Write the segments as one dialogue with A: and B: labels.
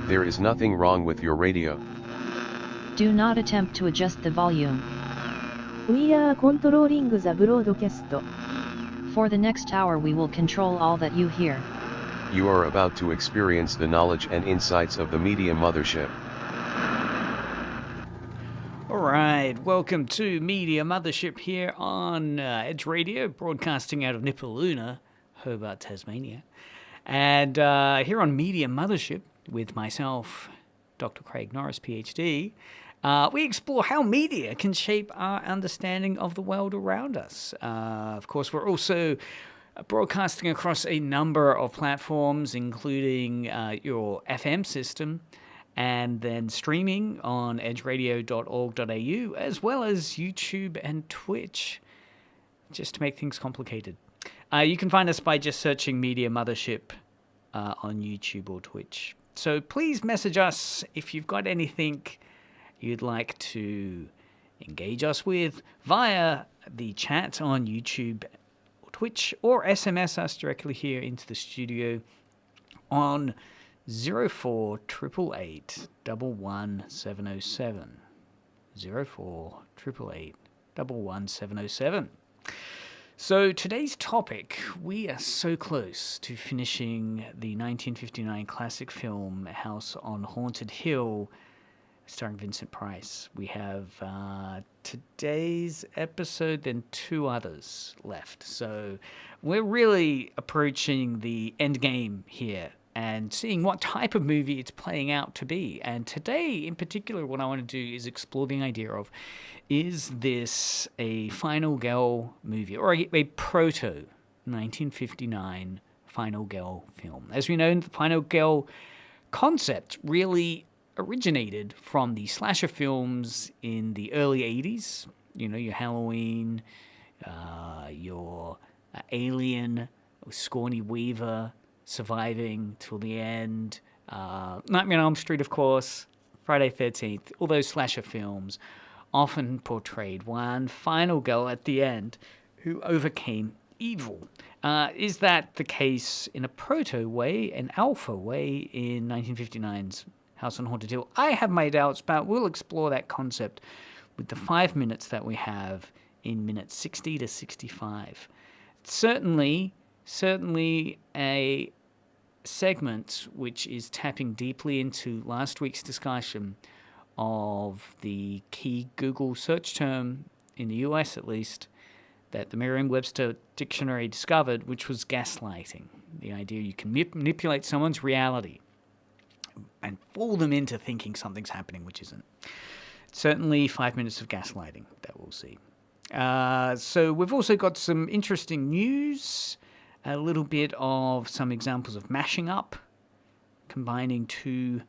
A: There is nothing wrong with your radio.
B: Do not attempt to adjust the volume.
C: We are controlling the broadcast.
B: For the next hour we will control all that you hear.
A: You are about to experience the knowledge and insights of the Media Mothership.
D: Alright, welcome to Media Mothership here on Edge Radio, broadcasting out of Nipaluna, Hobart, Tasmania. And here on Media Mothership, with myself, Dr. Craig Norris, PhD, we explore how media can shape our understanding of the world around us. Of course, we're also broadcasting across a number of platforms, including your FM system, and then streaming on edgeradio.org.au, as well as YouTube and Twitch, just to make things complicated. You can find us by just searching Media Mothership on YouTube or Twitch. So please message us if you've got anything you'd like to engage us with via the chat on YouTube or Twitch, or SMS us directly here into the studio on 048888 11707. 048888 11707. So today's topic, we are so close to finishing the 1959 classic film House on Haunted Hill, starring Vincent Price. We have today's episode, then two others left. So we're really approaching the end game here and seeing what type of movie it's playing out to be. And today, in particular, what I want to do is explore the idea of, is this a Final Girl movie, or a proto-1959 Final Girl film? As we know, the Final Girl concept really originated from the slasher films in the early 80s. You know, your Halloween, your Alien, Sigourney Weaver, surviving till the end, Nightmare on Elm Street, of course, Friday 13th, all those slasher films often portrayed one final girl at the end who overcame evil. Is that the case in a proto way, an alpha way, in 1959's House on Haunted Hill? I have my doubts, but we'll explore that concept with the 5 minutes that we have in minutes 60 to 65. Certainly a segment which is tapping deeply into last week's discussion of the key Google search term, in the US at least, that the Merriam-Webster dictionary discovered, which was gaslighting. The idea you can manipulate someone's reality and fool them into thinking something's happening which isn't. Certainly 5 minutes of gaslighting that we'll see. So we've also got some interesting news, a little bit of some examples of mashing up, combining two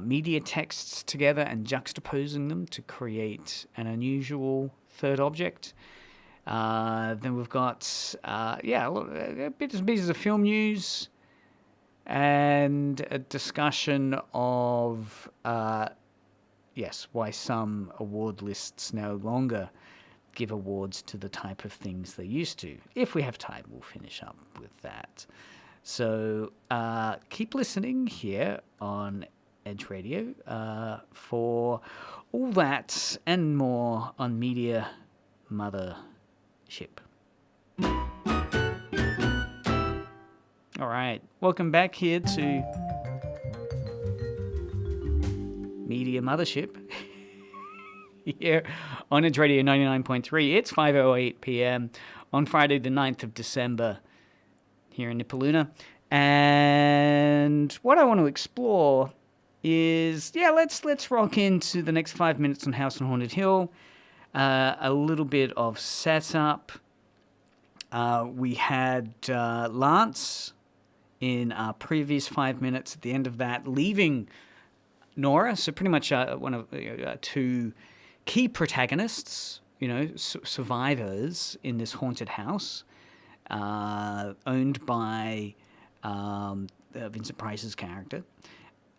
D: media texts together and juxtaposing them to create an unusual third object. Then we've got bits and pieces of film news and a discussion of why some award lists no longer give awards to the type of things they used to. If we have time, we'll finish up with that. So keep listening here on Edge Radio for all that and more on Media Mothership. All right, welcome back here to Media Mothership here on Edge Radio 99.3. It's 5:08 p.m. on Friday the 9th of December here in Nipaluna. And what I want to explore is, let's rock into the next 5 minutes on House on Haunted Hill. A little bit of setup. We had Lance in our previous 5 minutes. At the end of that, leaving Nora, so pretty much one of two key protagonists, survivors in this haunted house, owned by Vincent Price's character.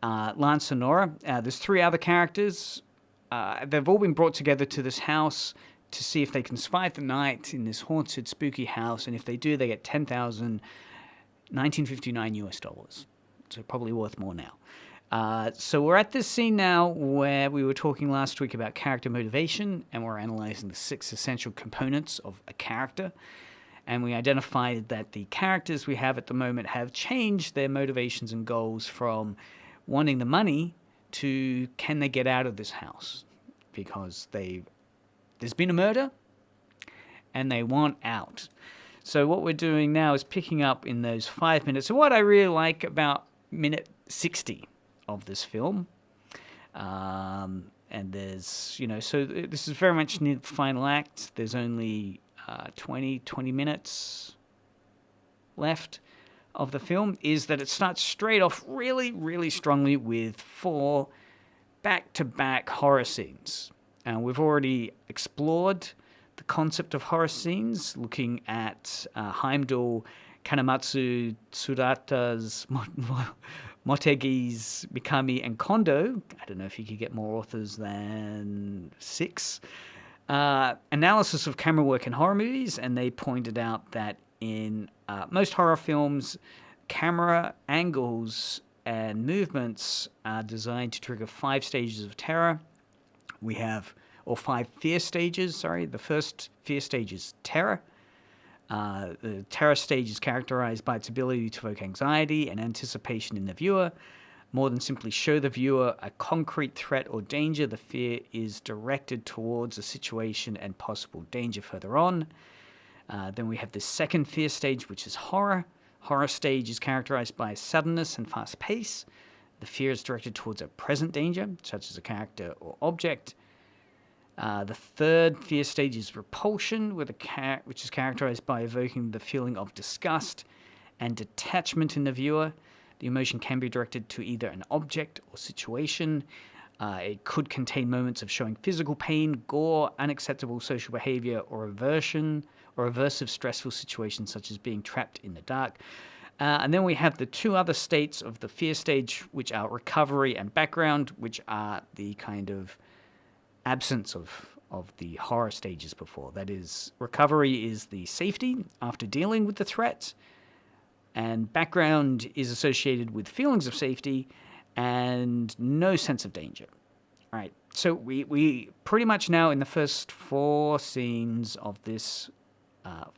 D: Lance and Nora. There's three other characters. They've all been brought together to this house to see if they can survive the night in this haunted, spooky house, and if they do, they get $10,000 $1959 US. so probably worth more now. So we're at this scene now where we were talking last week about character motivation, and we're analyzing the 6 essential components of a character. And we identified that the characters we have at the moment have changed their motivations and goals from wanting the money to can they get out of this house? Because there's been a murder and they want out. So what we're doing now is picking up in those 5 minutes. So what I really like about minute 60 of this film, and there's, so this is very much near the final act. There's only 20 minutes left of the film, is that it starts straight off really, really strongly with 4 back-to-back horror scenes. And we've already explored the concept of horror scenes, looking at Heimdall, Kanematsu, Tsurata's, Motegi's, Mikami, and Kondo. I don't know if you could get more authors than 6. Analysis of camera work in horror movies, and they pointed out that in most horror films, camera angles and movements are designed to trigger 5 stages of terror. We have, or 5 fear stages, sorry. The first fear stage is terror. The terror stage is characterized by its ability to evoke anxiety and anticipation in the viewer. More than simply show the viewer a concrete threat or danger, the fear is directed towards a situation and possible danger further on. Then we have the second fear stage, which is horror. Horror stage is characterized by suddenness and fast pace. The fear is directed towards a present danger, such as a character or object. The third fear stage is repulsion, which is characterized by evoking the feeling of disgust and detachment in the viewer. The emotion can be directed to either an object or situation. It could contain moments of showing physical pain, gore, unacceptable social behavior, or aversion, or aversive stressful situations such as being trapped in the dark. And then we have the 2 other states of the fear stage, which are recovery and background, which are the kind of absence of the horror stages before. That is, recovery is the safety after dealing with the threat, and background is associated with feelings of safety and no sense of danger. All right, so we pretty much now in the first 4 scenes of this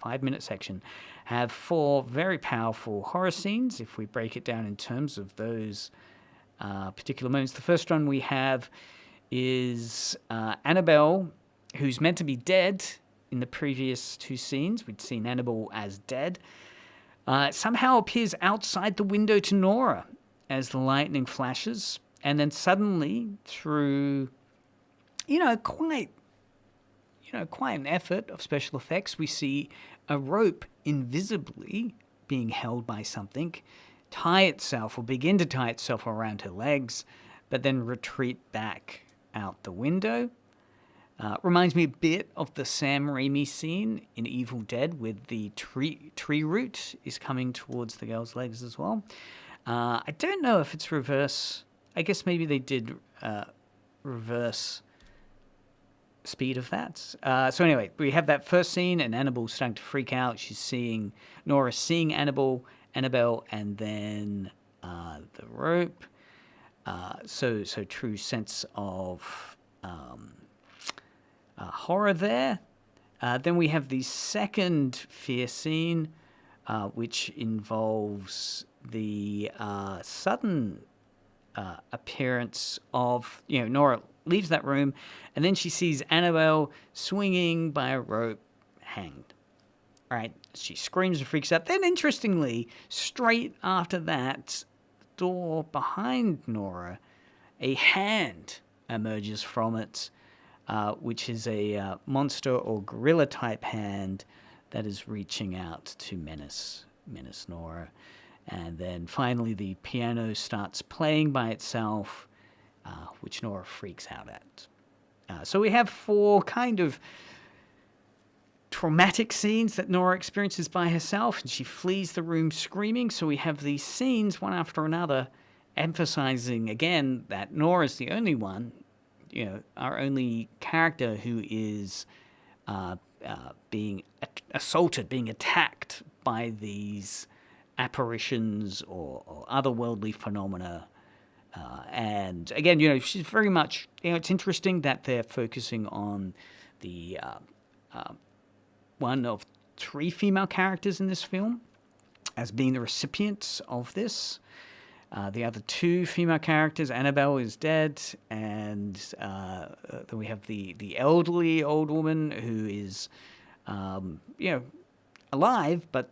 D: 5-minute section have 4 very powerful horror scenes. If we break it down in terms of those particular moments, the first one we have is Annabelle, who's meant to be dead. In the previous 2 scenes, we'd seen Annabelle as dead. Somehow appears outside the window to Nora as the lightning flashes, and then suddenly, through quite an effort of special effects, we see a rope invisibly being held by something begin to tie itself around her legs, but then retreat back out the window. Reminds me a bit of the Sam Raimi scene in Evil Dead, with the tree root is coming towards the girl's legs as well. I don't know if it's reverse. I guess maybe they did reverse speed of that. So anyway, we have that first scene, and Annabelle's starting to freak out. Nora seeing Annabelle, and then the rope. So true sense of horror there. Then we have the second fear scene, which involves the sudden appearance of, Nora leaves that room, and then she sees Annabelle swinging by a rope, hanged. All right, she screams and freaks out. Then, interestingly, straight after that door behind Nora, a hand emerges from it, which is a monster or gorilla-type hand that is reaching out to menace Nora. And then finally the piano starts playing by itself, which Nora freaks out at. So we have 4 kind of traumatic scenes that Nora experiences by herself, and she flees the room screaming. So we have these scenes, one after another, emphasizing again that Nora's the only one, our only character who is being assaulted, being attacked by these apparitions or otherworldly phenomena. And again, she's very much, it's interesting that they're focusing on the one of 3 female characters in this film as being the recipients of this. The other 2 female characters, Annabelle is dead, and then we have the elderly old woman who is, alive, but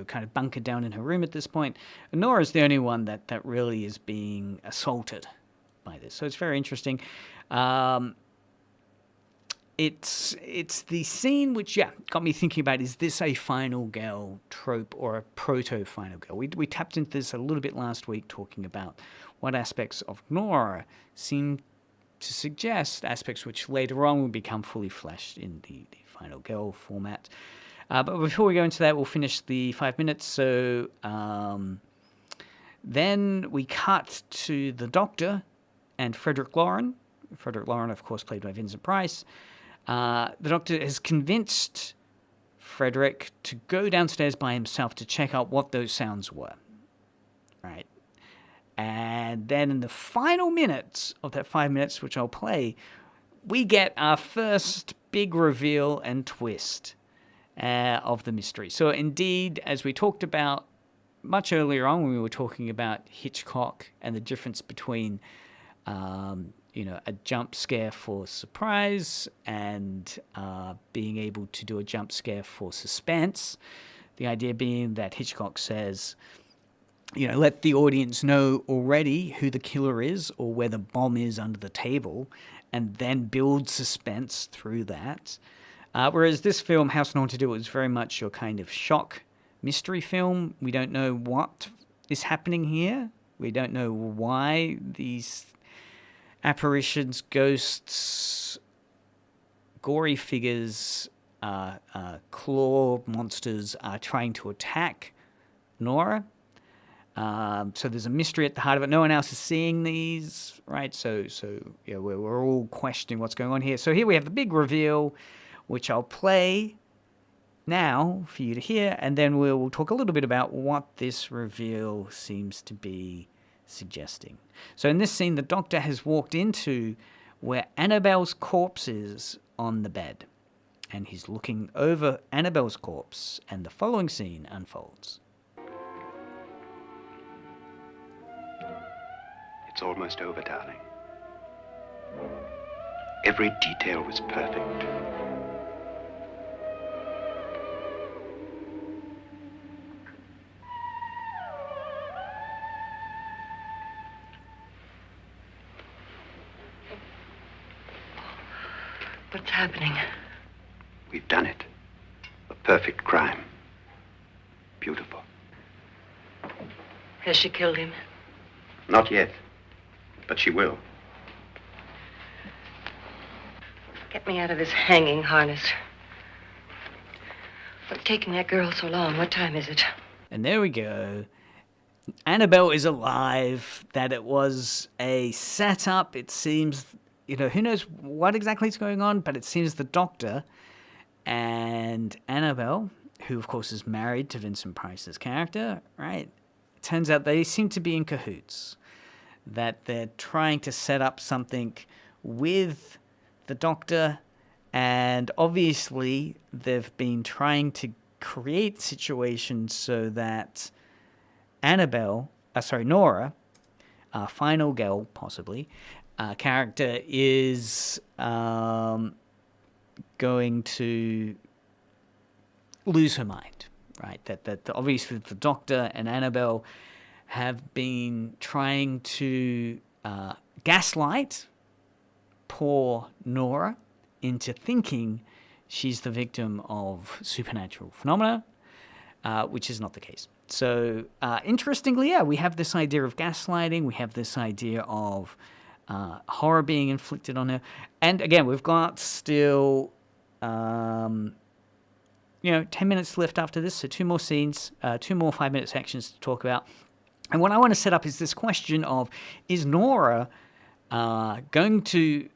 D: kind of bunkered down in her room at this point. And Nora's the only one that really is being assaulted by this. So it's very interesting. It's the scene which, got me thinking about, is this a final girl trope or a proto-final girl? We tapped into this a little bit last week, talking about what aspects of Nora seem to suggest aspects which later on will become fully fleshed in the final girl format. But before we go into that, we'll finish the 5 minutes. So then we cut to the Doctor and Frederick Lauren. Frederick Lauren, of course, played by Vincent Price. The Doctor has convinced Frederick to go downstairs by himself to check out what those sounds were. Right. And then in the final minutes of that 5 minutes, which I'll play, we get our first big reveal and twist of the mystery. So indeed, as we talked about much earlier on when we were talking about Hitchcock and the difference between a jump scare for surprise and being able to do a jump scare for suspense, the idea being that Hitchcock says, let the audience know already who the killer is or where the bomb is under the table, and then build suspense through that. Whereas this film, House on Haunted Hill, is very much your kind of shock mystery film. We don't know what is happening here. We don't know why these apparitions, ghosts, gory figures, claw monsters are trying to attack Nora. So there's a mystery at the heart of it. No one else is seeing these, right? So we're all questioning what's going on here. So here we have the big reveal, which I'll play now for you to hear, and then we'll talk a little bit about what this reveal seems to be suggesting. So in this scene, the Doctor has walked into where Annabelle's corpse is on the bed, and he's looking over Annabelle's corpse, and the following scene unfolds.
E: It's almost over, darling. Every detail was perfect.
F: What's happening?
E: We've done it. A perfect crime. Beautiful.
F: Has she killed him?
E: Not yet, but she will.
F: Get me out of this hanging harness. What's taking that girl so long? What time is it?
D: And there we go. Annabelle is alive. That it was a setup. It seems, who knows what exactly is going on, but it seems the Doctor and Annabelle, who of course is married to Vincent Price's character, right? It turns out they seem to be in cahoots. That they're trying to set up something with the Doctor, and obviously they've been trying to create situations so that Nora, our final girl, possibly, character, is going to lose her mind, right? That obviously the Doctor and Annabelle have been trying to gaslight poor Nora into thinking she's the victim of supernatural phenomena, which is not the case. So, interestingly, we have this idea of gaslighting. We have this idea of horror being inflicted on her. And again, we've got still, 10 minutes left after this. So 2 more scenes, 2 more 5-minute sections to talk about. And what I want to set up is this question of, is Nora going to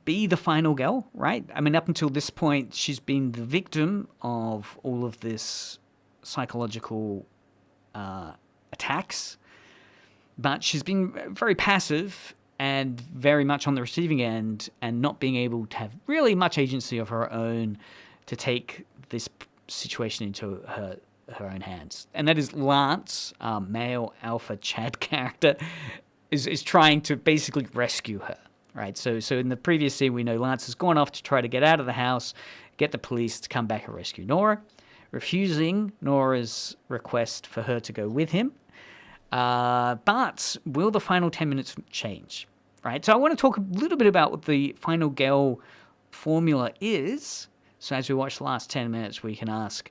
D: be the final girl, right? I mean, up until this point, she's been the victim of all of this psychological attacks, but she's been very passive and very much on the receiving end and not being able to have really much agency of her own to take this situation into her own hands. And that is Lance, male alpha Chad character, is trying to basically rescue her, right? So in the previous scene, we know Lance has gone off to try to get out of the house, get the police to come back and rescue Nora, refusing Nora's request for her to go with him. But will the final 10 minutes change? Right, so I want to talk a little bit about what the final girl formula is. So as we watch the last 10 minutes, we can ask,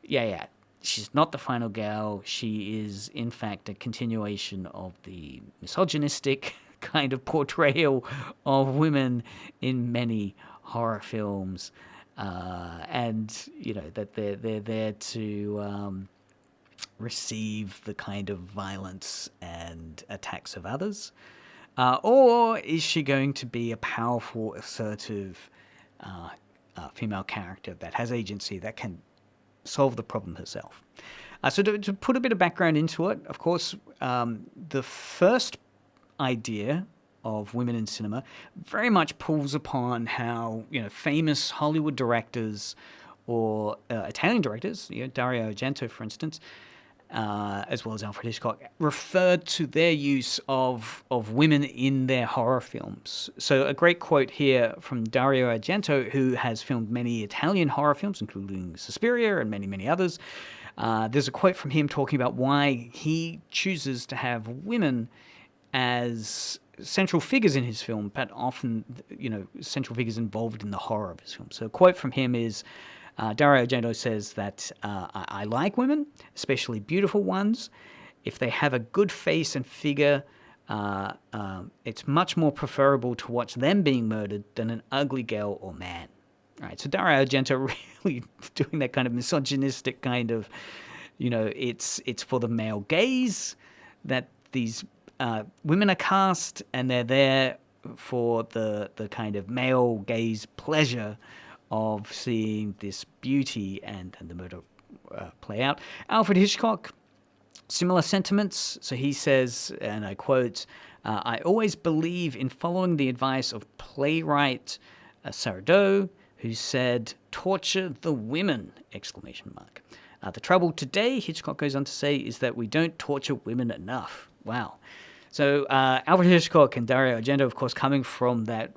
D: yeah, she's not the final girl. She is, in fact, a continuation of the misogynistic kind of portrayal of women in many horror films. And, that they're there to receive the kind of violence and attacks of others. Or is she going to be a powerful, assertive female character that has agency, that can solve the problem herself? So to put a bit of background into it, of course, the first idea of women in cinema very much pulls upon how famous Hollywood directors or Italian directors, Dario Argento, for instance, as well as Alfred Hitchcock, referred to their use of women in their horror films. So a great quote here from Dario Argento, who has filmed many Italian horror films, including Suspiria and many, many others. There's a quote from him talking about why he chooses to have women as central figures in his film, but often, central figures involved in the horror of his film. So a quote from him is, Dario Argento says that I like women, especially beautiful ones. If they have a good face and figure, it's much more preferable to watch them being murdered than an ugly girl or man. All right, so Dario Argento really doing that kind of misogynistic kind of, it's for the male gaze that these women are cast, and they're there for the kind of male gaze pleasure of seeing this beauty and the murder play out. Alfred Hitchcock, similar sentiments. So he says, and I quote, I always believe in following the advice of playwright Sardo, who said, torture the women, ! The trouble today, Hitchcock goes on to say, is that we don't torture women enough. Wow. So Alfred Hitchcock and Dario Argento, of course, coming from that,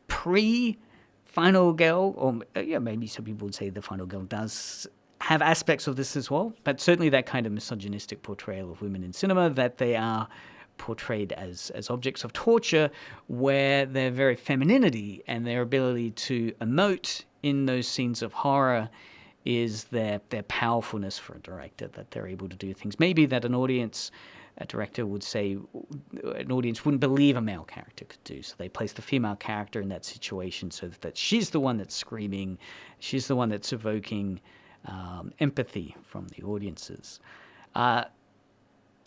D: pre-Final Girl, or maybe some people would say the Final Girl does have aspects of this as well, but certainly that kind of misogynistic portrayal of women in cinema, that they are portrayed as objects of torture, where their very femininity and their ability to emote in those scenes of horror is their powerfulness for a director, that they're able to do things maybe that a director would say an audience wouldn't believe a male character could do. So they place the female character in that situation so that she's the one that's screaming, she's the one that's evoking empathy from the audiences. So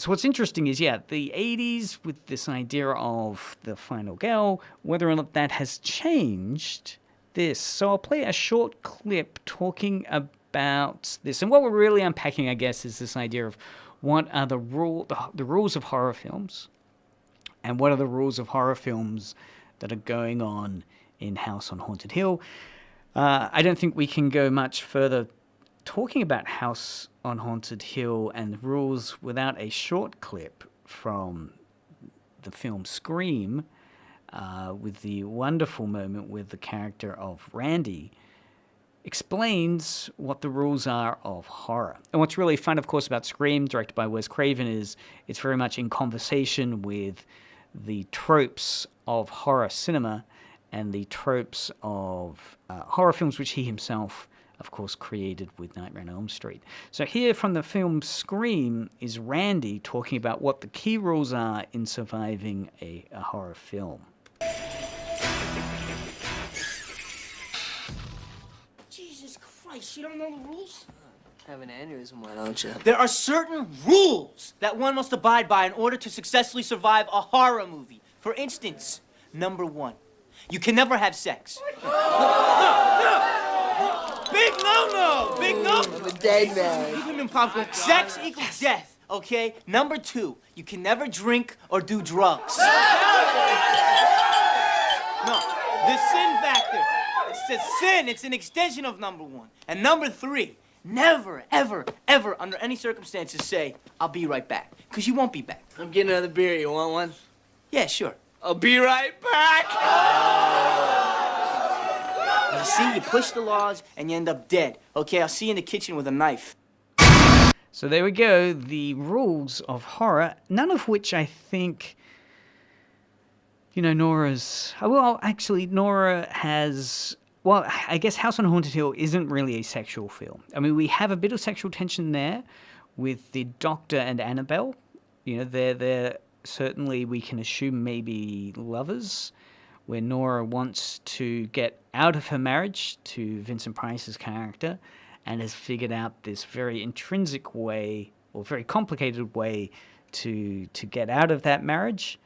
D: what's interesting is, the 80s with this idea of the final girl, whether or not that has changed this. So I'll play a short clip talking about this. And what we're really unpacking, I guess, is this idea of what are the rules of horror films, and what are the rules of horror films that are going on in House on Haunted Hill. I don't think we can go much further talking about House on Haunted Hill and rules without a short clip from the film Scream, with the wonderful moment with the character of Randy explains what the rules are of horror. And what's really fun, of course, about Scream, directed by Wes Craven, is it's very much in conversation with the tropes of horror cinema and the tropes of horror films, which he himself, of course, created with Nightmare on Elm Street. So here from the film Scream is Randy talking about what the key rules are in surviving a horror film.
G: Jesus Christ, you don't know the rules?
H: Have an aneurysm, why don't you?
G: There are certain rules that one must abide by in order to successfully survive a horror movie. For instance, number 1, you can never have sex. No. Big Big no-no! Big no!
H: I'm a dead man.
G: Keep him in popcorn. Sex equals death, okay? Number 2, you can never drink or do drugs. No, the sin factor. It's a sin. It's an extension of number 1. And number 3, never, ever, ever, under any circumstances say, I'll be right back. Because you won't be back.
H: I'm getting another beer. You want one?
G: Yeah, sure.
H: I'll be right back.
G: You see, you push the laws and you end up dead. Okay, I'll see you in the kitchen with a knife.
D: So there we go, the rules of horror, none of which I think, you know, Nora's... Well, actually, Nora has... Well, I guess House on Haunted Hill isn't really a sexual film. I mean, we have a bit of sexual tension there with the Doctor and Annabelle. You know, they're certainly, we can assume, maybe lovers, where Nora wants to get out of her marriage to Vincent Price's character and has figured out this very intrinsic way, or very complicated way, to get out of that marriage.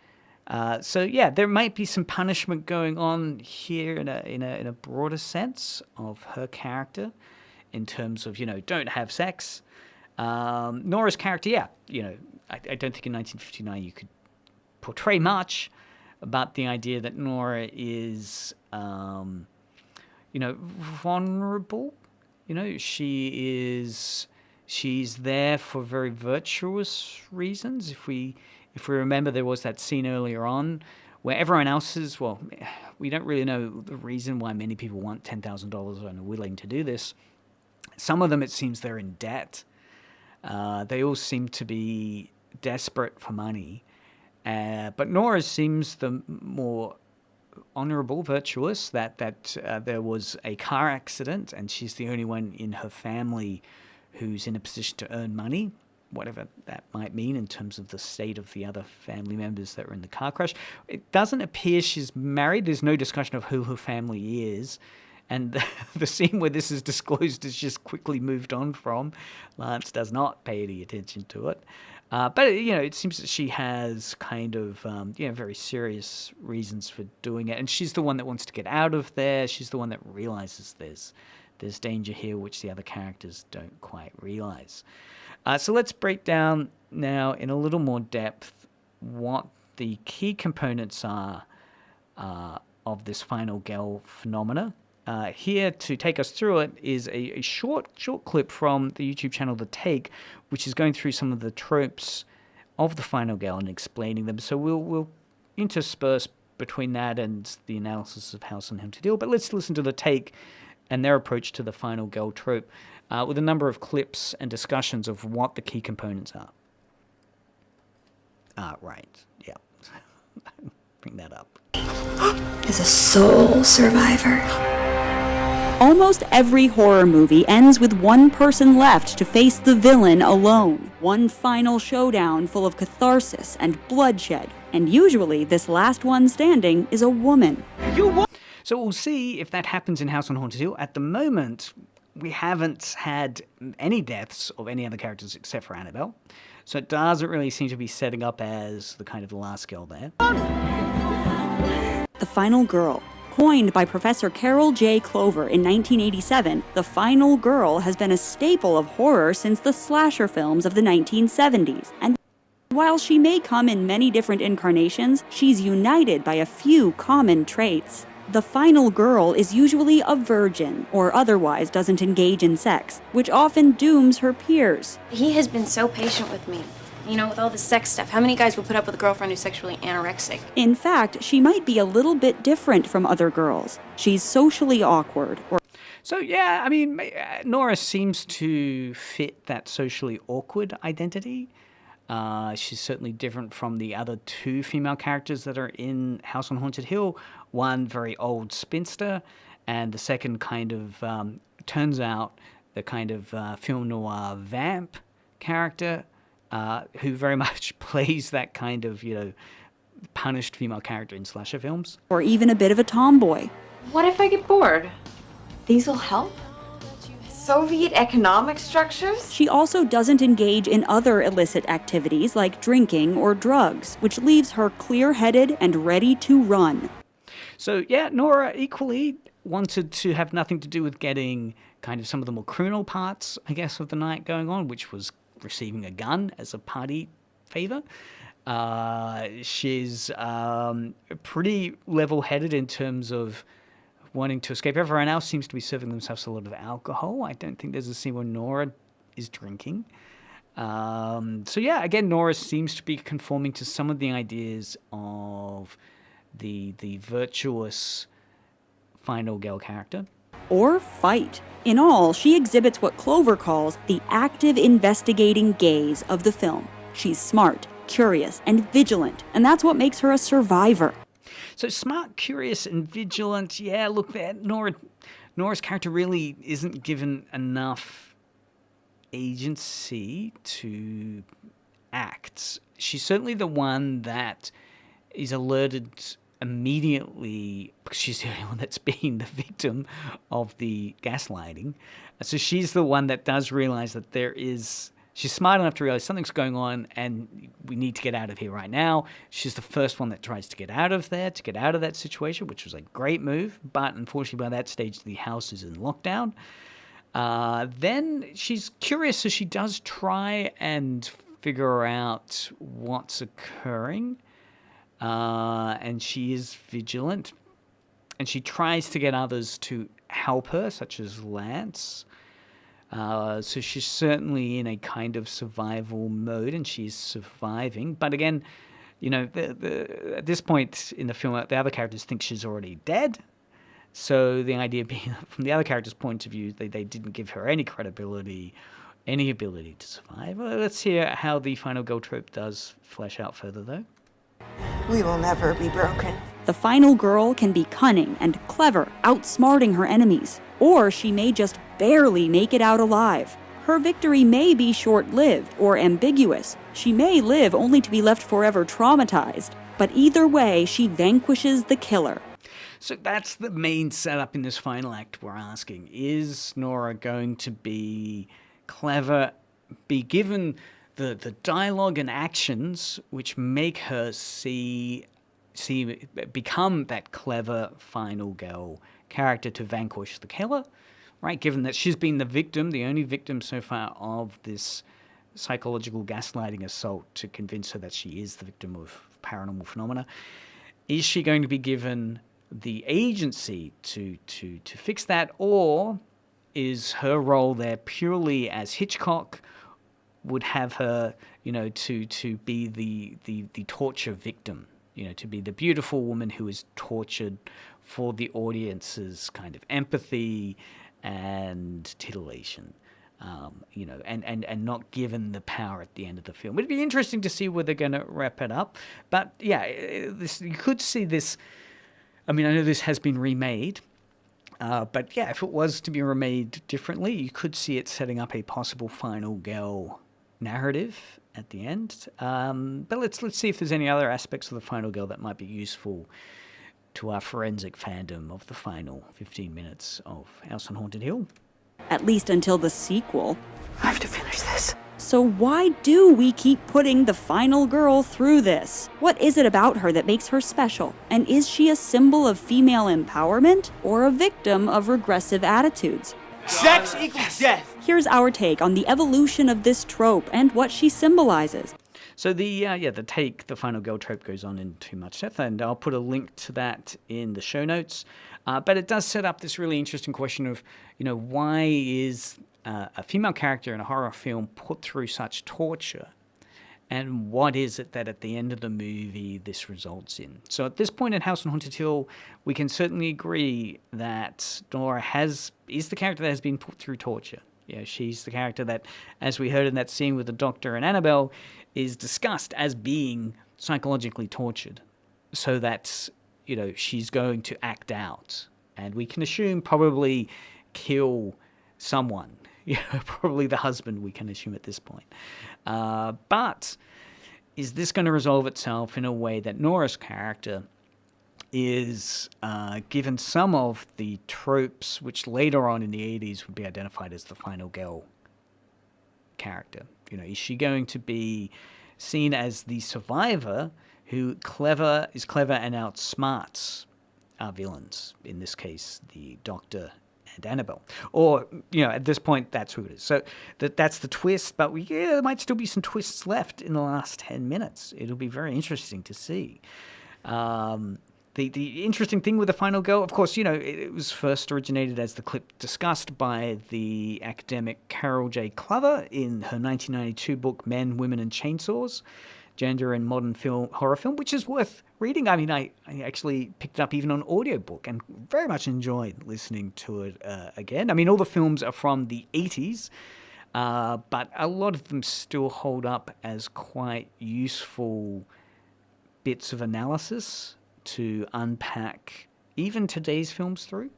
D: So yeah, there might be some punishment going on here in a broader sense of her character, in terms of, you know, don't have sex. Nora's character, yeah, you know, I don't think in 1959 you could portray much about the idea that Nora is, you know, vulnerable. You know, she's there for very virtuous reasons. If we remember, there was that scene earlier on where everyone else is, well, we don't really know the reason why many people want $10,000 and are willing to do this. Some of them, it seems, they're in debt. They all seem to be desperate for money. But Nora seems the more honorable, virtuous, that there was a car accident and she's the only one in her family who's in a position to earn money, whatever that might mean in terms of the state of the other family members that were in the car crash. It doesn't appear she's married. There's no discussion of who her family is. And the scene where this is disclosed is just quickly moved on from. Lance does not pay any attention to it. But, you know, it seems that she has kind of, you know, very serious reasons for doing it. And she's the one that wants to get out of there. She's the one that realizes there's danger here, which the other characters don't quite realize. So let's break down now in a little more depth what the key components are of this final girl phenomena. Here to take us through it is a short clip from the YouTube channel The Take, which is going through some of the tropes of the final girl and explaining them. So we'll intersperse between that and the analysis of House on Haunted Hill. But let's listen to The Take and their approach to the final girl trope with a number of clips and discussions of what the key components are. Right, yeah. Bring that up.
I: Is a soul survivor.
J: Almost every horror movie ends with one person left to face the villain alone. One final showdown full of catharsis and bloodshed. And usually this last one standing is a woman.
D: So we'll see if that happens in House on Haunted Hill. At the moment, we haven't had any deaths of any other characters except for Annabelle. So it doesn't really seem to be setting up as the kind of the last girl there.
J: The Final Girl. Coined by Professor Carol J. Clover in 1987, The Final Girl has been a staple of horror since the slasher films of the 1970s. And while she may come in many different incarnations, she's united by a few common traits. The final girl is usually a virgin, or otherwise doesn't engage in sex, which often dooms her peers.
I: He has been so patient with me. You know, with all the sex stuff, how many guys will put up with a girlfriend who's sexually anorexic?
J: In fact, she might be a little bit different from other girls. She's socially awkward.
D: So, yeah, I mean, Nora seems to fit that socially awkward identity. She's certainly different from the other two female characters that are in House on Haunted Hill. One very old spinster, and the second kind of, turns out, the kind of film noir vamp character, who very much plays that kind of, you know, punished female character in slasher films.
J: Or even a bit of a tomboy.
K: What if I get bored? These will help? Soviet economic structures?
J: She also doesn't engage in other illicit activities like drinking or drugs, which leaves her clear-headed and ready to run.
D: So, yeah, Nora equally wanted to have nothing to do with getting kind of some of the more criminal parts, I guess, of the night going on, which was receiving a gun as a party favor. She's pretty level-headed in terms of wanting to escape. Everyone else seems to be serving themselves a lot of alcohol. I don't think there's a scene where Nora is drinking. So yeah, again, Nora seems to be conforming to some of the ideas of the virtuous final girl character.
J: Or fight. In all, she exhibits what Clover calls the active investigating gaze of the film. She's smart, curious, and vigilant, and that's what makes her a survivor.
D: So smart, curious, and vigilant. Yeah, look, Nora's character really isn't given enough agency to act. She's certainly the one that is alerted immediately because she's the only one that's been the victim of the gaslighting. So she's the one that does realize that she's smart enough to realize something's going on and we need to get out of here right now. She's the first one that tries to get out of there, to get out of that situation, which was a great move. But unfortunately, by that stage, the house is in lockdown. Then she's curious, so she does try and figure out what's occurring. And she is vigilant. And she tries to get others to help her, such as Lance. So she's certainly in a kind of survival mode, and she's surviving. But again, at this point in the film, the other characters think she's already dead. So the idea being, from the other character's point of view, they didn't give her any credibility, any ability to survive. Let's hear how the final girl trope does flesh out further, though.
L: We will never be broken.
J: The final girl can be cunning and clever, outsmarting her enemies. Or she may just barely make it out alive. Her victory may be short-lived or ambiguous. She may live only to be left forever traumatized. But either way, she vanquishes the killer.
D: So that's the main setup in this final act we're asking. Is Nora going to be clever, be given the dialogue and actions which make her become that clever final girl character to vanquish the killer, right? Given that she's been the victim, the only victim so far of this psychological gaslighting assault to convince her that she is the victim of paranormal phenomena. Is she going to be given the agency to fix that, or is her role there purely as Hitchcock would have her, to be the torture victim, to be the beautiful woman who is tortured for the audience's kind of empathy and titillation, and not given the power at the end of the film. It'd be interesting to see where they're going to wrap it up. But yeah, you could see this. I mean, I know this has been remade, but yeah, if it was to be remade differently, you could see it setting up a possible final girl narrative at the end. But let's see if there's any other aspects of the final girl that might be useful to our forensic fandom of the final 15 minutes of House on Haunted Hill.
J: At least until the sequel.
L: I have to finish this.
J: So why do we keep putting the final girl through this? What is it about her that makes her special? And is she a symbol of female empowerment or a victim of regressive attitudes?
G: Sex equals death.
J: Here's our take on the evolution of this trope and what she symbolizes.
D: So the final girl trope goes on in too much depth, and I'll put a link to that in the show notes. But it does set up this really interesting question of, why is a female character in a horror film put through such torture, and what is it that at the end of the movie this results in? So at this point in House on Haunted Hill, we can certainly agree that Nora is the character that has been put through torture. She's the character that, as we heard in that scene with the doctor and Annabelle, is discussed as being psychologically tortured, so that she's going to act out, and we can assume probably kill someone. Probably the husband, we can assume at this point. But is this going to resolve itself in a way that Nora's character is given some of the tropes which later on in the 80s would be identified as the final girl character? Is she going to be seen as the survivor who is clever and outsmarts our villains, in this case the doctor and Annabelle. Or, at this point, that's who it is. So that's the twist, but there might still be some twists left in the last 10 minutes. It'll be very interesting to see. The interesting thing with The Final Girl, of course, it was first originated as the clip discussed by the academic Carol J. Clover in her 1992 book, Men, Women, and Chainsaws, Gender and Modern Horror Film, which is worth reading. I mean, I actually picked it up even on audiobook and very much enjoyed listening to it again. I mean, all the films are from the 80s, but a lot of them still hold up as quite useful bits of analysis to unpack even today's films through.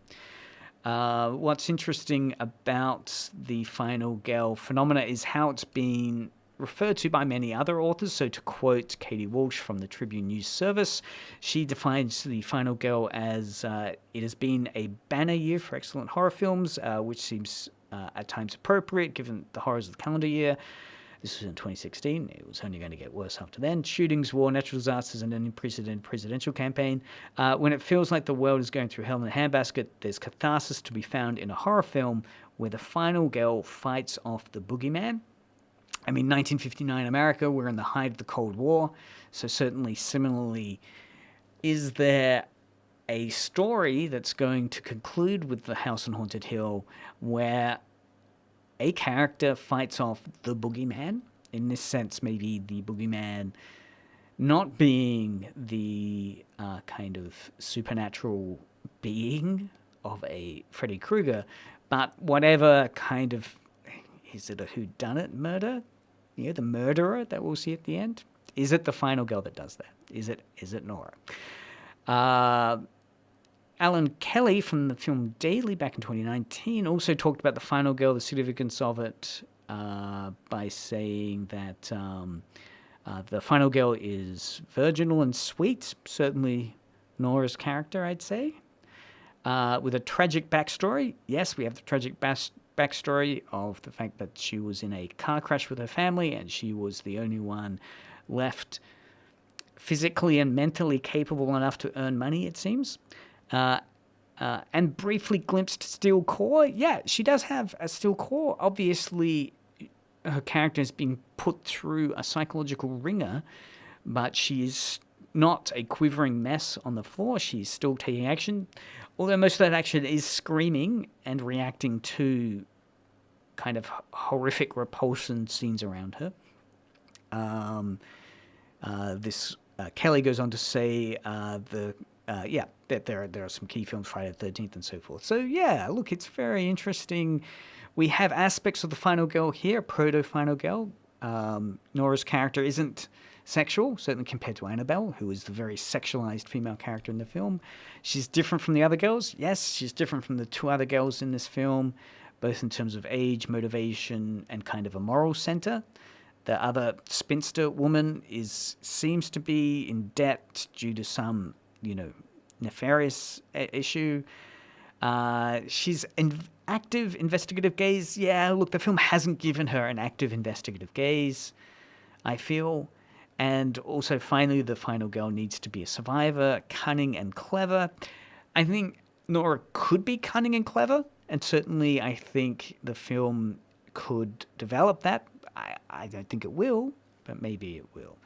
D: What's interesting about the Final Girl phenomena is how it's been referred to by many other authors. So to quote Katie Walsh from the Tribune News Service, she defines the Final Girl as it has been a banner year for excellent horror films, which seems at times appropriate given the horrors of the calendar year. This was in 2016. It was only going to get worse after then. Shootings, war, natural disasters, and an unprecedented presidential campaign. When it feels like the world is going through hell in a handbasket, there's catharsis to be found in a horror film where the final girl fights off the boogeyman. I mean, 1959 America, we're in the height of the Cold War, so certainly similarly, is there a story that's going to conclude with The House on Haunted Hill where a character fights off the boogeyman? In this sense, maybe the boogeyman not being the kind of supernatural being of a Freddy Krueger, but whatever kind of, is it a whodunit murder? The murderer that we'll see at the end? Is it the final girl that does that? Is it Nora? Alan Kelly from the film Daily back in 2019 also talked about the final girl, the significance of it, by saying that the final girl is virginal and sweet, certainly Nora's character, I'd say, with a tragic backstory. Yes, we have the tragic backstory of the fact that she was in a car crash with her family and she was the only one left physically and mentally capable enough to earn money, it seems. And briefly glimpsed steel core. Yeah, she does have a steel core. Obviously, her character is being put through a psychological ringer, but she is not a quivering mess on the floor. She's still taking action, although most of that action is screaming and reacting to kind of horrific repulsion scenes around her. Kelly goes on to say that there are some key films, Friday the 13th and so forth. So yeah, look, it's very interesting. We have aspects of the final girl here, proto-final girl. Nora's character isn't sexual, certainly compared to Annabelle, who is the very sexualized female character in the film. She's different from the other girls. Yes, she's different from the two other girls in this film, both in terms of age, motivation, and kind of a moral center. The other spinster woman seems to be in debt due to some, nefarious issue. She's an active investigative gaze. Yeah, look, the film hasn't given her an active investigative gaze, I feel. And also, finally, the final girl needs to be a survivor, cunning and clever. I think Nora could be cunning and clever, and certainly I think the film could develop that. I don't think it will, but maybe it will.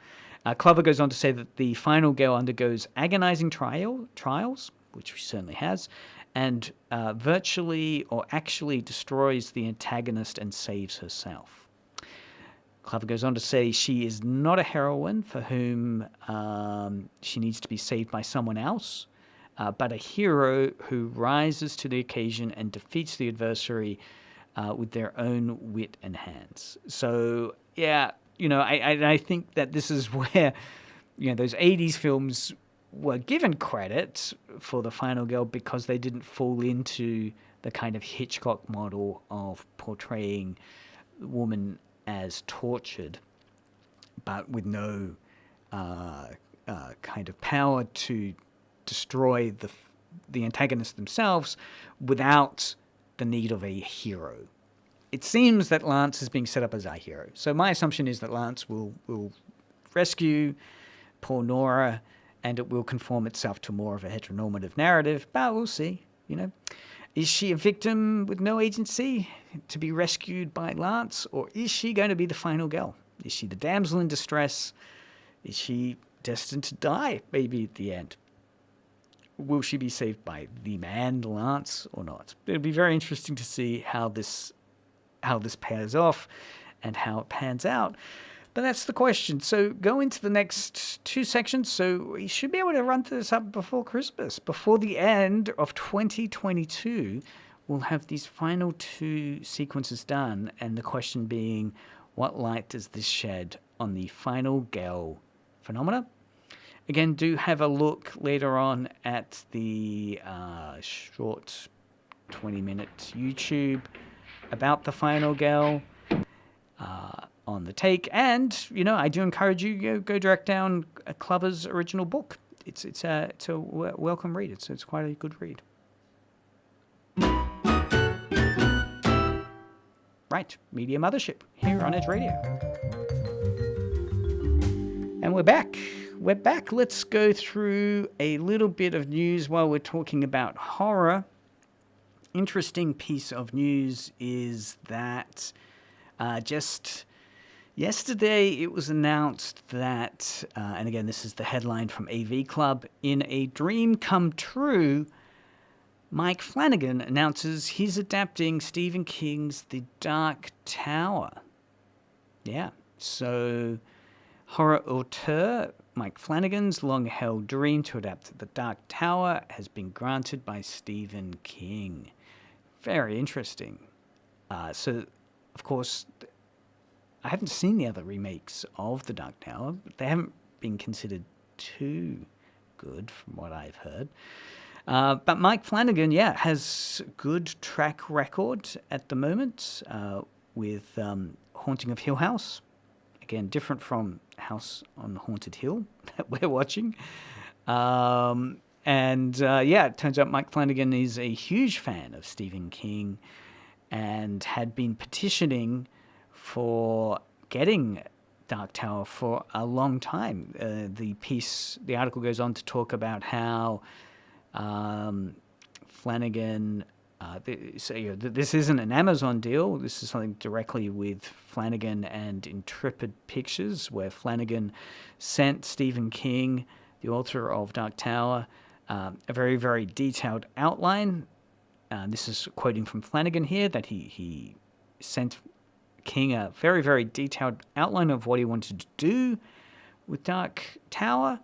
D: Clover goes on to say that the final girl undergoes agonizing trials, which she certainly has, and virtually or actually destroys the antagonist and saves herself. Clover goes on to say she is not a heroine for whom she needs to be saved by someone else, but a hero who rises to the occasion and defeats the adversary with their own wit and hands. So, yeah, I think that this is where, those 80s films were given credit for the final girl because they didn't fall into the kind of Hitchcock model of portraying the woman as tortured, but with no kind of power to destroy the antagonists themselves without the need of a hero. It seems that Lance is being set up as our hero. So my assumption is that Lance will rescue poor Nora, and it will conform itself to more of a heteronormative narrative, but we'll see, Is she a victim with no agency to be rescued by Lance, or is she going to be the final girl? Is she the damsel in distress? Is she destined to die, maybe at the end? Will she be saved by the man, Lance, or not? It'll be very interesting to see how this pairs off and how it pans out. But that's the question. So go into the next two sections. So we should be able to run this up before Christmas. Before the end of 2022, we'll have these final two sequences done. And the question being, what light does this shed on the final girl phenomena? Again, do have a look later on at the short 20-minute YouTube about the final girl on the take. And, I do encourage you, go direct down Clover's original book. It's a welcome read. It's quite a good read. Right, Media Mothership here on Edge Radio. And we're back. Let's go through a little bit of news while we're talking about horror. Interesting piece of news is that just yesterday it was announced that, and again this is the headline from AV Club, in a dream come true, Mike Flanagan announces he's adapting Stephen King's The Dark Tower. Yeah, so horror auteur Mike Flanagan's long-held dream to adapt The Dark Tower has been granted by Stephen King. Very interesting. So, of course, I haven't seen the other remakes of The Dark Tower, but they haven't been considered too good from what I've heard. But Mike Flanagan, has good track record at the moment with Haunting of Hill House. Again, different from House on Haunted Hill that we're watching. It turns out Mike Flanagan is a huge fan of Stephen King and had been petitioning for getting Dark Tower for a long time. The article goes on to talk about how Flanagan, this isn't an Amazon deal. This is something directly with Flanagan and Intrepid Pictures, where Flanagan sent Stephen King, the author of Dark Tower, a very, very detailed outline. This is quoting from Flanagan here, that he sent King a very, very detailed outline of what he wanted to do with Dark Tower.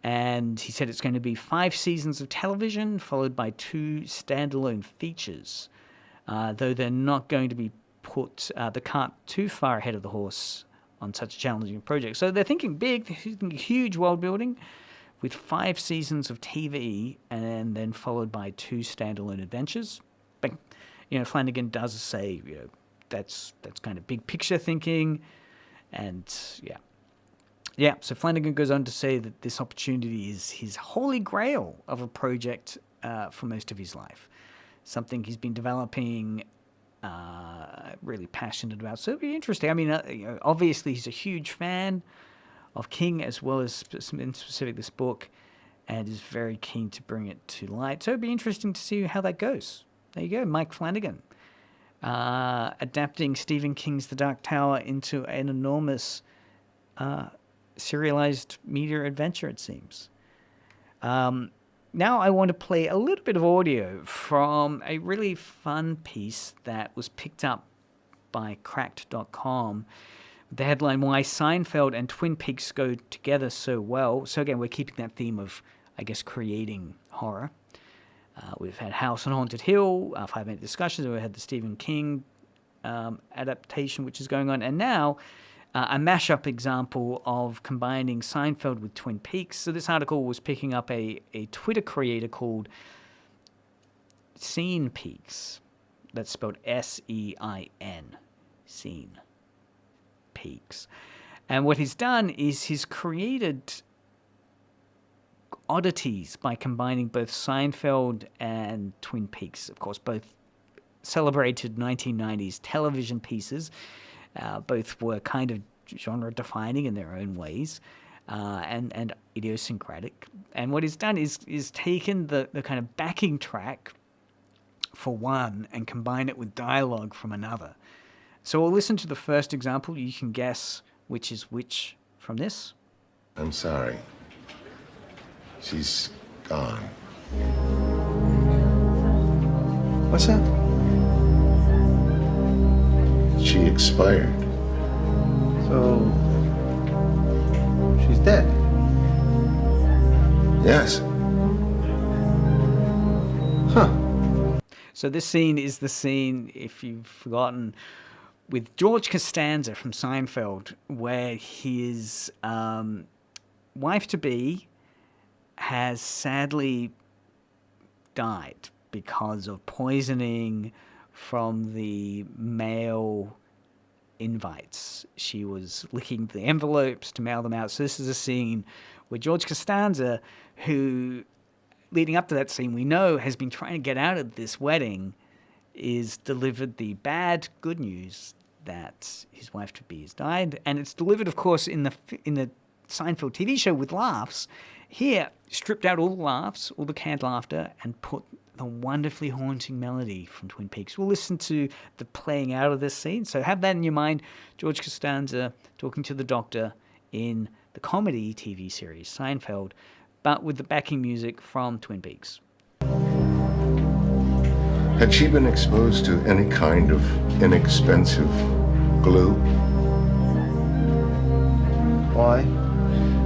D: And he said it's going to be 5 seasons of television, followed by 2 standalone features. Though they're not going to be put the cart too far ahead of the horse on such a challenging project. So they're thinking big, they're thinking huge world building, with 5 seasons of TV, and then followed by 2 standalone adventures. But, Flanagan does say, that's kind of big picture thinking, and so Flanagan goes on to say that this opportunity is his holy grail of a project for most of his life. Something he's been developing, really passionate about. So it'll be interesting. I mean, obviously he's a huge fan of King, as well as in specific this book, and is very keen to bring it to light. So it'd be interesting to see how that goes. There you go, Mike Flanagan. Adapting Stephen King's The Dark Tower into an enormous serialized media adventure, it seems. Now I want to play a little bit of audio from a really fun piece that was picked up by Cracked.com. The headline, Why Seinfeld and Twin Peaks Go Together So Well. So again, we're keeping that theme of, I guess, creating horror. We've had House on Haunted Hill, 5-minute discussions. We had the Stephen King adaptation, which is going on. And now a mashup example of combining Seinfeld with Twin Peaks. So this article was picking up a Twitter creator called Scene Peaks. That's spelled S-E-I-N. Scene Peaks. And what he's done is he's created oddities by combining both Seinfeld and Twin Peaks. Of course, both celebrated 1990s television pieces. Both were kind of genre-defining in their own ways, and idiosyncratic. And what he's done is taken the kind of backing track for one and combine it with dialogue from another. So we'll listen to the first example. You can guess which is which from this.
M: I'm sorry. She's gone.
N: What's that?
M: She expired.
N: So, she's dead?
M: Yes.
N: Huh.
D: So this scene is the scene, if you've forgotten, with George Costanza from Seinfeld, where his wife-to-be has sadly died because of poisoning from the mail invites. She was licking the envelopes to mail them out. So this is a scene where George Costanza, who, leading up to that scene, we know has been trying to get out of this wedding, is delivered the good news that his wife-to-be has died. And it's delivered, of course, in the Seinfeld TV show with laughs. Here, stripped out all the laughs, all the canned laughter, and put the wonderfully haunting melody from Twin Peaks. We'll listen to the playing out of this scene. So have that in your mind. George Costanza talking to the doctor in the comedy TV series Seinfeld, but with the backing music from Twin Peaks.
M: Had she been exposed to any kind of inexpensive glue?
N: Why?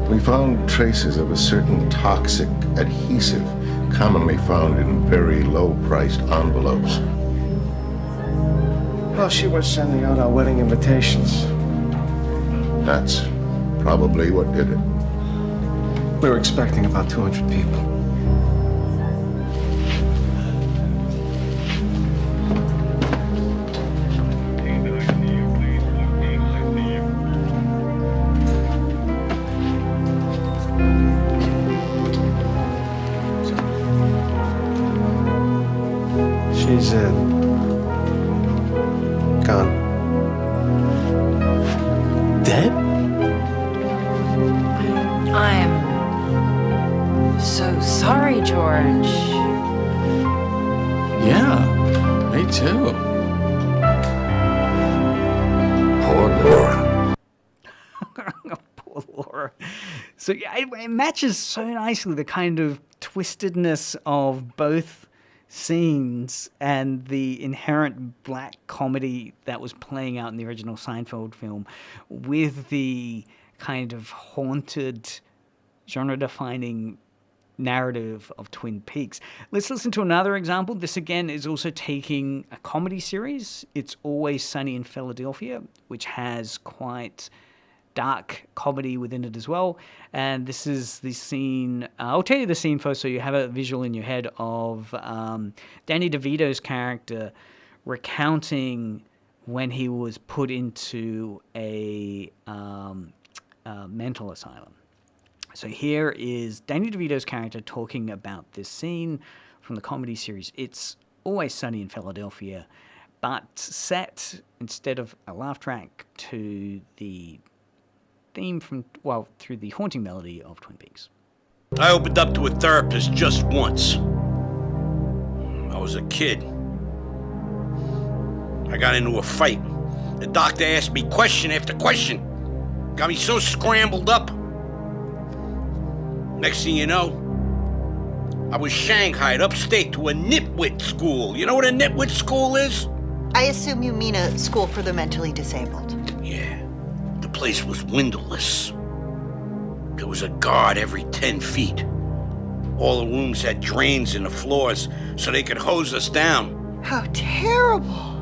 M: We found traces of a certain toxic adhesive commonly found in very low-priced envelopes.
N: Well, she was sending out our wedding invitations.
M: That's probably what did it.
N: We were expecting about 200 people. She's gone. Dead?
K: I'm so sorry, George.
O: Yeah, me too.
M: Poor Laura.
D: Poor Laura. So yeah, it matches so nicely the kind of twistedness of both scenes and the inherent black comedy that was playing out in the original Seinfeld film with the kind of haunted, genre-defining narrative of Twin Peaks. Let's listen to another example. This again is also taking a comedy series. It's Always Sunny in Philadelphia, which has quite dark comedy within it as well. And this is the scene, I'll tell you the scene first so you have a visual in your head of Danny DeVito's character recounting when he was put into a mental asylum. So here is Danny DeVito's character talking about this scene from the comedy series It's Always Sunny in Philadelphia, but set instead of a laugh track to the theme from, well, through the haunting melody of Twin Peaks.
P: I opened up to a therapist just once. I was a kid. I got into a fight. The doctor asked me question after question. Got me so scrambled up. Next thing you know, I was shanghaied upstate to a nitwit school. You know what a nitwit school is?
L: I assume you mean a school for the mentally disabled.
P: Yeah. The place was windowless. There was a guard every 10 feet. All the rooms had drains in the floors so they could hose us down.
L: How terrible.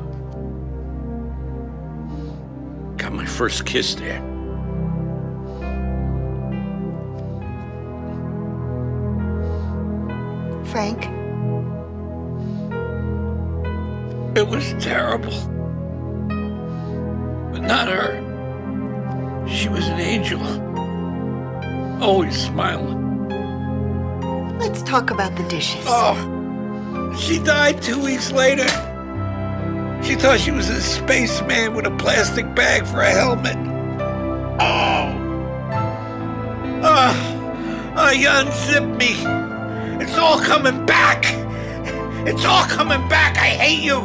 P: Got my first kiss there.
L: Frank?
P: It was terrible. But not her. She was an angel. Always smiling.
L: Let's talk about the dishes.
P: Oh, she died 2 weeks later. She thought she was a spaceman with a plastic bag for a helmet. Oh, you unzipped me. It's all coming back. It's all coming back. I hate you.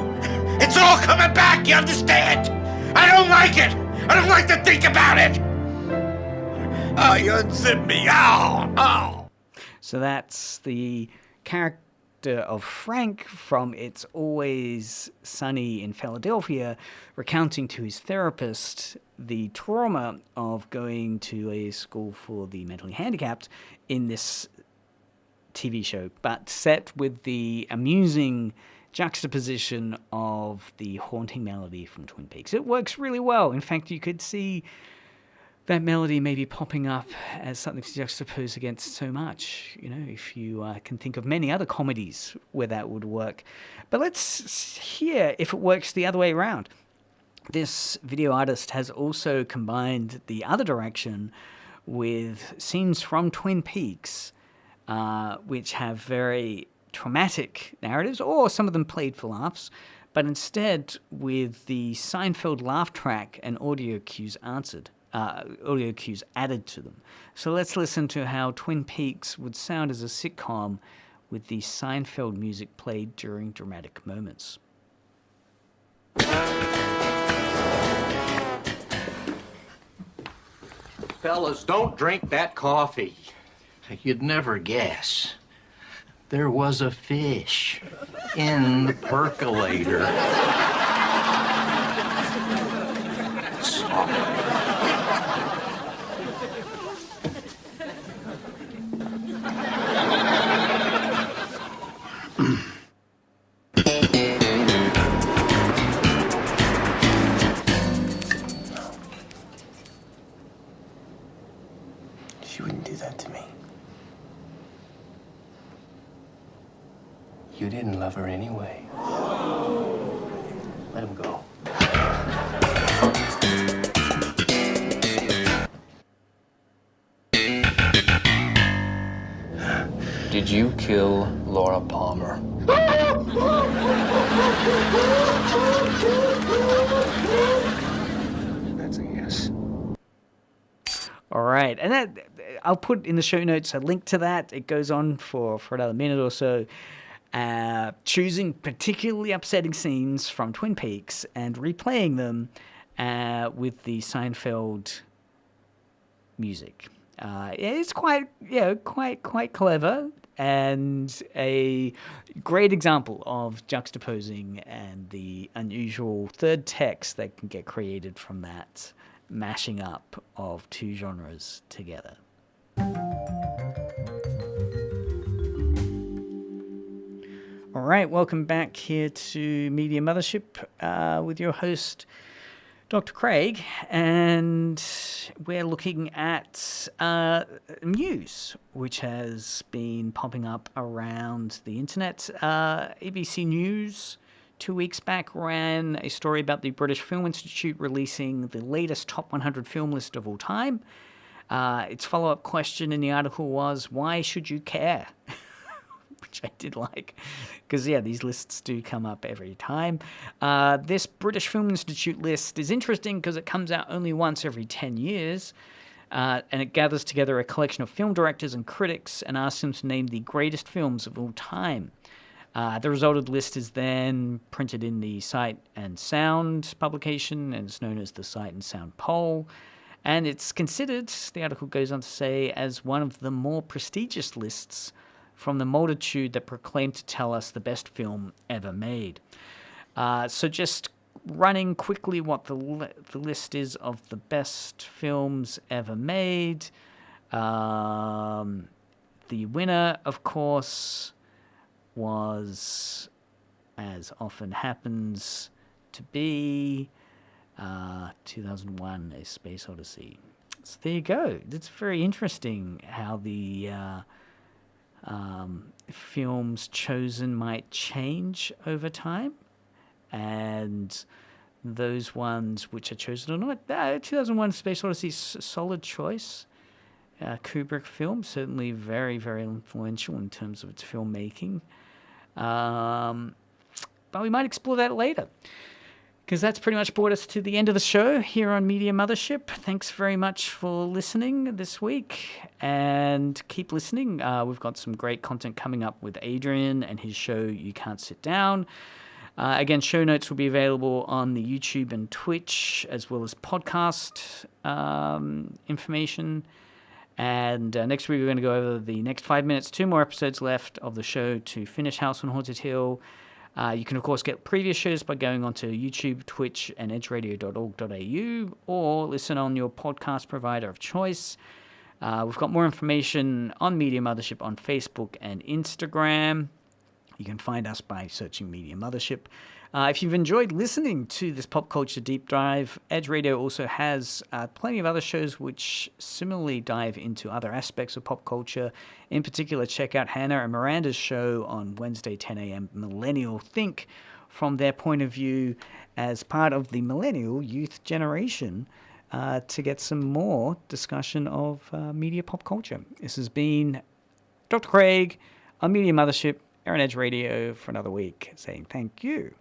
P: It's all coming back. You understand? I don't like it. I don't like to think about it. Oh, you unzip me. Oh.
D: So that's the character of Frank from It's Always Sunny in Philadelphia, recounting to his therapist the trauma of going to a school for the mentally handicapped in this TV show, but set with the amusing juxtaposition of the haunting melody from Twin Peaks. It works really well. In fact, you could see that melody maybe popping up as something to juxtapose against so much, if you can think of many other comedies where that would work. But let's hear if it works the other way around. This video artist has also combined the other direction with scenes from Twin Peaks, which have very traumatic narratives, or some of them played for laughs, but instead with the Seinfeld laugh track and audio cues added to them. So let's listen to how Twin Peaks would sound as a sitcom with the Seinfeld music played during dramatic moments.
Q: Fellas, don't drink that coffee. You'd never guess. There was a fish in the percolator.
N: She wouldn't do that to me. You didn't love her anyway. Let him go.
R: Did you kill Laura Palmer?
N: That's a yes.
D: All right, and that I'll put in the show notes a link to that. It goes on for another minute or so, choosing particularly upsetting scenes from Twin Peaks and replaying them with the Seinfeld music. It's quite clever, and a great example of juxtaposing and the unusual third text that can get created from that mashing up of two genres together. All right, welcome back here to Media Mothership with your host, Dr. Craig, and we're looking at news, which has been popping up around the internet. ABC News 2 weeks back ran a story about the British Film Institute releasing the latest top 100 film list of all time. Its follow-up question in the article was, why should you care? Which I did like, because, these lists do come up every time. This British Film Institute list is interesting because it comes out only once every 10 years, and it gathers together a collection of film directors and critics and asks them to name the greatest films of all time. The resulted list is then printed in the Sight and Sound publication, and it's known as the Sight and Sound Poll. And it's considered, the article goes on to say, as one of the more prestigious lists from the multitude that proclaim to tell us the best film ever made. So just running quickly what the list is of the best films ever made. The winner, of course, was, as often happens to be, 2001, A Space Odyssey. So there you go. It's very interesting how the films chosen might change over time, and those ones which are chosen or not. 2001 Space Odyssey is a solid choice. Kubrick film, certainly very, very influential in terms of its filmmaking. But we might explore that later. because that's pretty much brought us to the end of the show here on Media Mothership. Thanks very much for listening this week, and keep listening. We've got some great content coming up with Adrian and his show You Can't Sit Down. Again, show notes will be available on the YouTube and Twitch, as well as podcast information. And next week we're going to go over the next 5 minutes, 2 more episodes left of the show to finish House on Haunted Hill. You can, of course, get previous shows by going onto YouTube, Twitch, and edgeradio.org.au, or listen on your podcast provider of choice. We've got more information on Media Mothership on Facebook and Instagram. You can find us by searching Media Mothership. If you've enjoyed listening to this pop culture deep dive, Edge Radio also has plenty of other shows which similarly dive into other aspects of pop culture. In particular, check out Hannah and Miranda's show on Wednesday, 10 a.m., Millennial Think, from their point of view as part of the millennial youth generation, to get some more discussion of media pop culture. This has been Dr. Craig on Media Mothership, Aaron Edge Radio, for another week, saying thank you.